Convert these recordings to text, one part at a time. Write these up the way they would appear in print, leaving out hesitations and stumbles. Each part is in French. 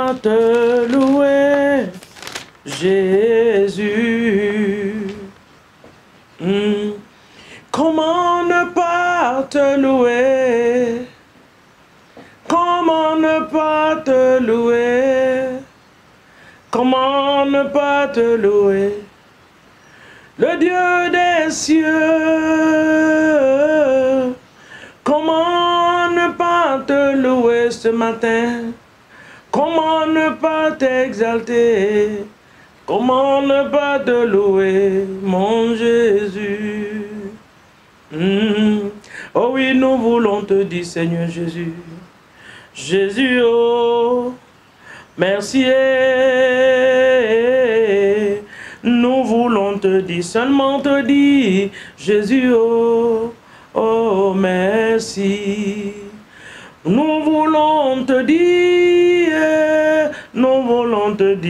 pas te louer, Jésus? Comment ne pas te louer? Comment ne pas te louer? Comment ne pas te louer? Le Dieu des cieux, comment ne pas te louer ce matin? Comment ne pas t'exalter? Comment ne pas te louer, mon Jésus? Oh oui, nous voulons te dire, Seigneur Jésus. Jésus, oh, merci. Nous voulons te dire, seulement te dire, Jésus, oh, oh, merci. Nous voulons te dire,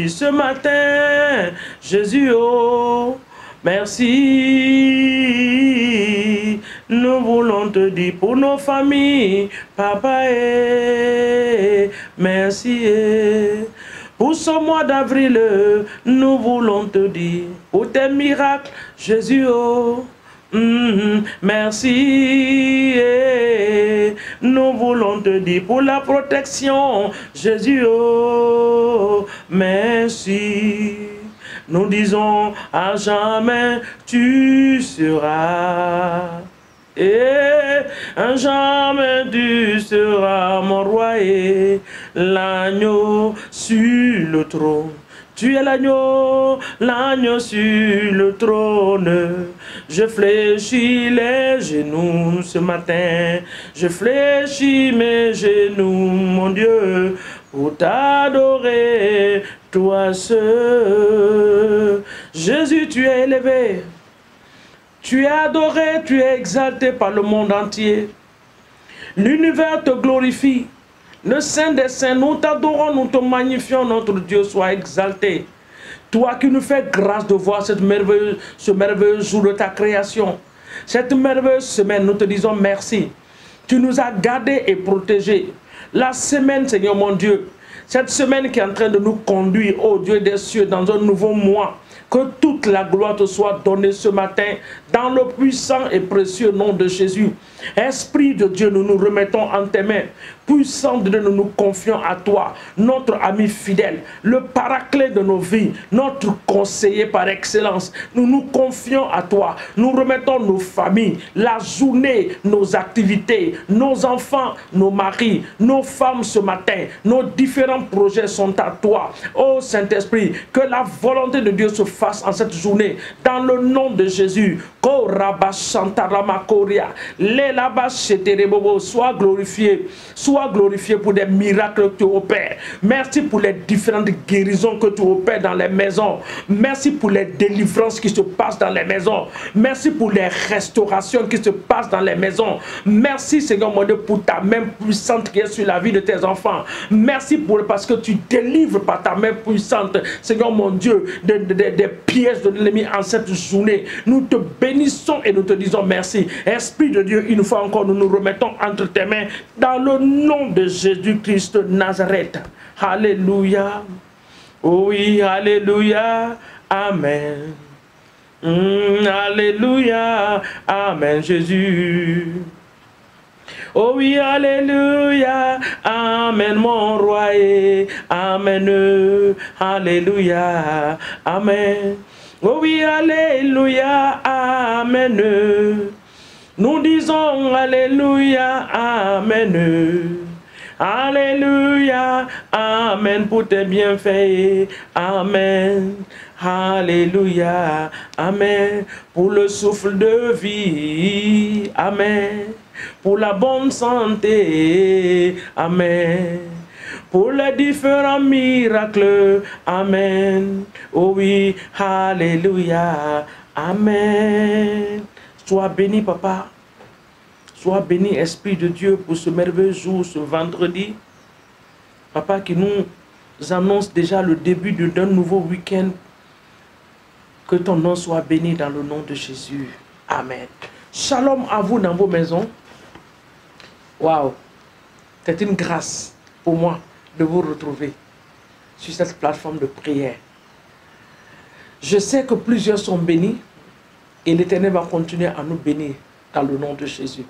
ce matin, Jésus, oh, merci. Nous voulons te dire pour nos familles, Papa, merci. Pour ce mois d'avril, nous voulons te dire, pour tes miracles, Jésus, oh, merci. Nous voulons te dire pour la protection, Jésus, oh, merci. Nous disons à jamais tu seras. Et à jamais tu seras mon roi et l'agneau sur le trône. Tu es l'agneau sur le trône. Je fléchis les genoux ce matin. Je fléchis mes genoux, mon Dieu, pour t'adorer, toi seul. Jésus, tu es élevé. Tu es adoré, tu es exalté par le monde entier. L'univers te glorifie. Le Saint des Saints, nous t'adorons, nous te magnifions, notre Dieu soit exalté. Toi qui nous fais grâce de voir ce merveilleux jour de ta création. Cette merveilleuse semaine, nous te disons merci. Tu nous as gardés et protégés. La semaine, Seigneur mon Dieu, cette semaine qui est en train de nous conduire, ô Dieu des cieux, dans un nouveau mois, que toute la gloire te soit donnée ce matin, dans le puissant et précieux nom de Jésus. Esprit de Dieu, nous nous remettons en tes mains. Puissant de Dieu, nous nous confions à toi, notre ami fidèle, le paraclet de nos vies, notre conseiller par excellence. Nous nous confions à toi. Nous remettons nos familles, la journée, nos activités, nos enfants, nos maris, nos femmes ce matin. Nos différents projets sont à toi. Ô Saint-Esprit, que la volonté de Dieu se fasse en cette journée, dans le nom de Jésus. Sois glorifié. Sois glorifié pour des miracles que tu opères. Merci pour les différentes guérisons que tu opères dans les maisons. Merci pour les délivrances qui se passent dans les maisons. Merci pour les restaurations qui se passent dans les maisons. Merci Seigneur mon Dieu pour ta main puissante qui est sur la vie de tes enfants. Merci parce que tu délivres par ta main puissante, Seigneur mon Dieu, des pièges de l'ennemi en cette journée. Nous te bénissons et nous te disons merci. Esprit de Dieu, une fois encore, nous nous remettons entre tes mains dans le nom de Jésus-Christ de Nazareth. Alléluia. Oui, alléluia. Amen. Alléluia. Amen, Jésus. Oh oui, alléluia, amen, mon roi, amen, alléluia, amen. Oh oui, alléluia, amen. Nous disons alléluia, amen. Alléluia, amen pour tes bienfaits, amen. Alléluia, amen. Pour le souffle de vie, amen. Pour la bonne santé, amen. Pour les différents miracles, amen. Oh oui, alléluia, amen. Sois béni, papa. Sois béni, Esprit de Dieu, pour ce merveilleux jour, ce vendredi. Papa, qui nous annonce déjà le début d'un nouveau week-end. Que ton nom soit béni dans le nom de Jésus. Amen. Shalom à vous dans vos maisons. Waouh. C'est une grâce pour moi de vous retrouver. sur cette plateforme de prière. Je sais que plusieurs sont bénis et l'Éternel va continuer à nous bénir dans le nom de Jésus.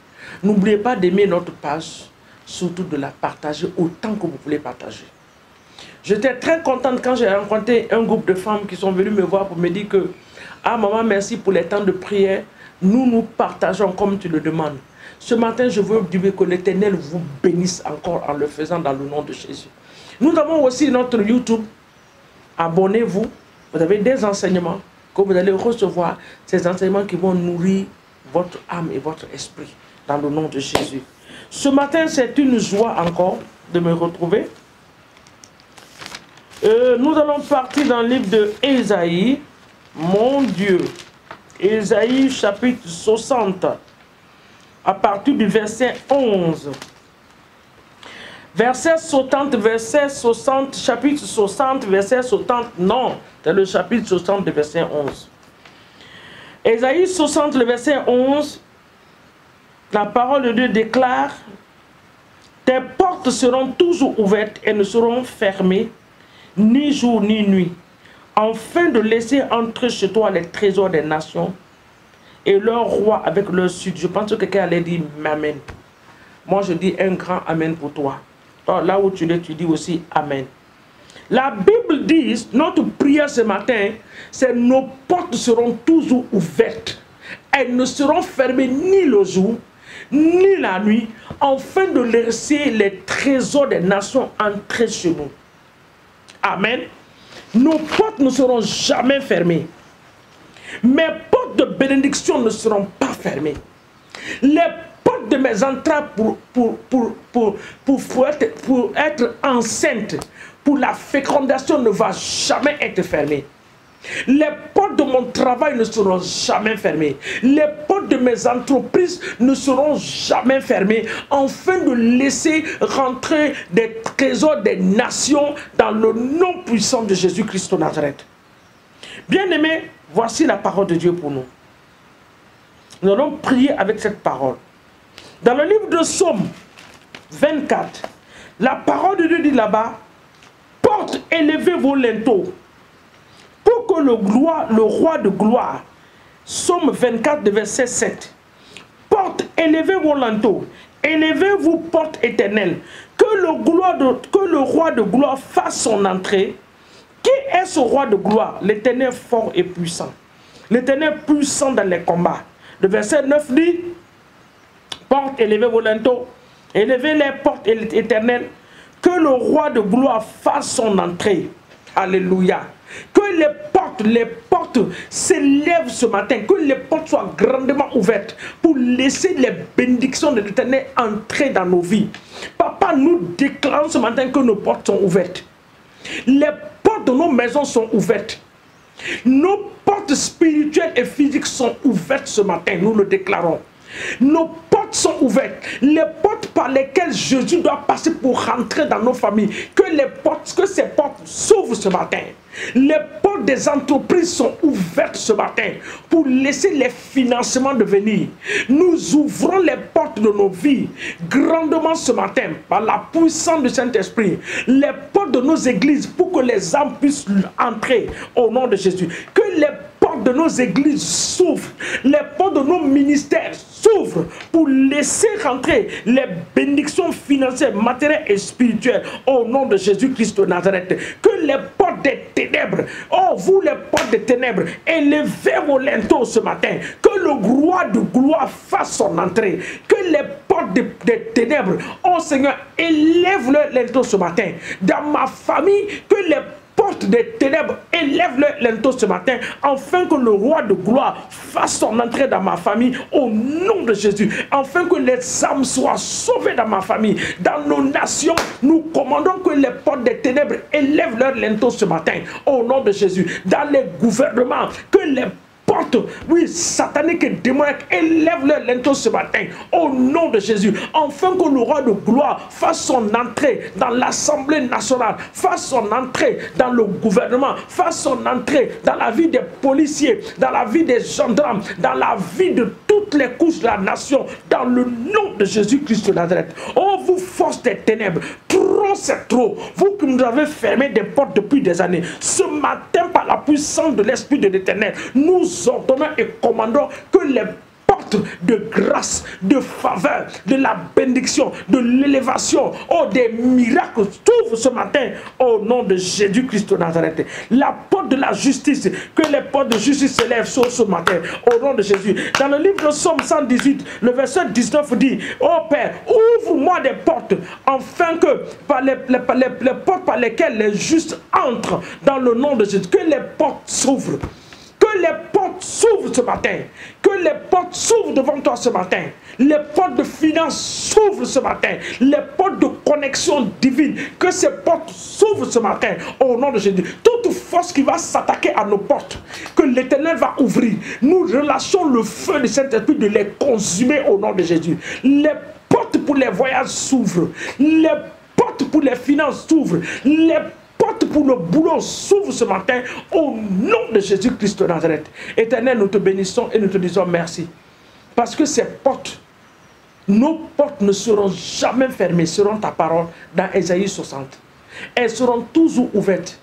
N'oubliez pas d'aimer notre page, surtout de la partager autant que vous voulez partager. J'étais très contente quand j'ai rencontré un groupe de femmes qui sont venues me voir pour me dire que « Ah maman, merci pour les temps de prière, nous partageons comme tu le demandes. » Ce matin, je veux dire que l'Éternel vous bénisse encore en le faisant dans le nom de Jésus. Nous avons aussi notre YouTube. Abonnez-vous. Vous avez des enseignements que vous allez recevoir. Ces enseignements qui vont nourrir votre âme et votre esprit dans le nom de Jésus. Ce matin, c'est une joie encore de me retrouver. Nous allons partir dans le livre de Ésaïe. Mon Dieu. Ésaïe chapitre 60. À partir du verset 11. Verset 60, verset 60, chapitre 60, verset 60. Non, c'est le chapitre 60, le verset 11. Ésaïe 60, le verset 11. La parole de Dieu déclare: tes portes seront toujours ouvertes et ne seront fermées, ni jour ni nuit, afin de laisser entrer chez toi les trésors des nations et leur roi avec leur sud. Je pense que quelqu'un allait dire Amen. Moi, je dis un grand Amen pour toi. Alors, là où tu l'es, tu dis aussi Amen. La Bible dit, notre prière ce matin, c'est nos portes seront toujours ouvertes. Elles ne seront fermées ni le jour, ni la nuit, afin de laisser les trésors des nations entrer chez nous. Amen. Nos portes ne seront jamais fermées. Mes portes de bénédiction ne seront pas fermées. Les portes de mes entrailles pour être enceinte, pour la fécondation ne va jamais être fermée. Les portes de mon travail ne seront jamais fermées. Les portes de mes entreprises ne seront jamais fermées, afin de laisser rentrer des trésors des nations dans le nom puissant de Jésus-Christ de Nazareth. Bien-aimés, voici la parole de Dieu pour nous. Nous allons prier avec cette parole. Dans le livre de Psaume 24, la parole de Dieu dit là-bas: porte, élevez vos linteaux, pour que le roi de gloire, Psaume 24, verset 7, porte, élevez vos linteaux, élevez-vous, porte éternelle, que le roi de gloire fasse son entrée. Qui est ce roi de gloire? L'Éternel fort et puissant. L'Éternel puissant dans les combats. Le verset 9 dit: porte, élevez vos linteaux, élevez les portes éternelles, que le roi de gloire fasse son entrée. Alléluia. Que les portes s'élèvent ce matin, que les portes soient grandement ouvertes pour laisser les bénédictions de l'Éternel entrer dans nos vies. Papa, nous déclarons ce matin que nos portes sont ouvertes. Les portes de nos maisons sont ouvertes. Nos portes spirituelles et physiques sont ouvertes ce matin, nous le déclarons. Nos portes sont ouvertes. Les portes par lesquelles Jésus doit passer pour rentrer dans nos familles. Que ces portes s'ouvrent ce matin. Les portes des entreprises sont ouvertes ce matin pour laisser les financements de venir. Nous ouvrons les portes de nos vies grandement ce matin par la puissance du Saint-Esprit. Les portes de nos églises pour que les âmes puissent entrer au nom de Jésus. Que les portes de nos églises s'ouvrent. Les portes de nos ministères s'ouvrent pour laisser rentrer les bénédictions financières, matérielles et spirituelles au nom de Jésus-Christ de Nazareth. Que les portes des ténèbres, oh vous les portes des ténèbres, élevez vos linteaux ce matin. Que le roi de gloire fasse son entrée. Que les portes des ténèbres, oh Seigneur, élève leurs linteaux ce matin. Dans ma famille, que les portes des ténèbres élève le linteau ce matin, afin que le roi de gloire fasse son entrée dans ma famille au nom de Jésus, afin que les âmes soient sauvées dans ma famille. Dans nos nations, nous commandons que les portes des ténèbres élèvent leur linteau ce matin au nom de Jésus. Dans les gouvernements, que les portes, oui, sataniques et démoniaques, élève leur linteau ce matin au nom de Jésus, afin que le roi de gloire fasse son entrée dans l'Assemblée nationale, fasse son entrée dans le gouvernement, fasse son entrée dans la vie des policiers, dans la vie des gendarmes, dans la vie de toutes les couches de la nation, dans le nom de Jésus-Christ de Nazareth. Oh, vous forces des ténèbres, trop, c'est trop. Vous qui nous avez fermé des portes depuis des années, ce matin, par la puissance de l'Esprit de l'Éternel, nous ordonnons et commandons que les portes de grâce, de faveur, de la bénédiction, de l'élévation, oh, des miracles s'ouvrent ce matin au nom de Jésus-Christ de Nazareth. La porte de la justice, que les portes de justice s'élèvent sur ce matin au nom de Jésus. Dans le livre de Psaume 118, le verset 19 dit: oh Père, ouvre-moi des portes, afin que par les portes par lesquelles les justes entrent dans le nom de Jésus, que les portes s'ouvrent. Que les portes s'ouvrent ce matin. Que les portes s'ouvrent devant toi ce matin. Les portes de finances s'ouvrent ce matin. Les portes de connexion divine. Que ces portes s'ouvrent ce matin au nom de Jésus. Toute force qui va s'attaquer à nos portes, que l'Éternel va ouvrir. Nous relâchons le feu du Saint-Esprit de les consumer au nom de Jésus. Les portes pour les voyages s'ouvrent. Les portes pour les finances s'ouvrent. Les porte pour le boulot s'ouvre ce matin au nom de Jésus-Christ de Nazareth. Éternel, nous te bénissons et nous te disons merci. Parce que ces portes, nos portes ne seront jamais fermées, seront ta parole dans Ésaïe 60. Elles seront toujours ouvertes,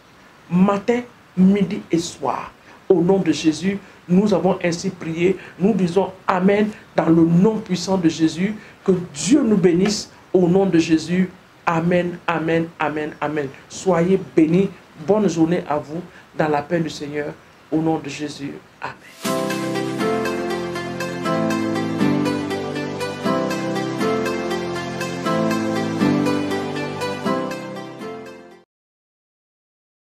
matin, midi et soir. Au nom de Jésus, nous avons ainsi prié. Nous disons Amen dans le nom puissant de Jésus. Que Dieu nous bénisse au nom de Jésus. Amen, amen, amen, amen. Soyez bénis. Bonne journée à vous dans la paix du Seigneur. Au nom de Jésus. Amen.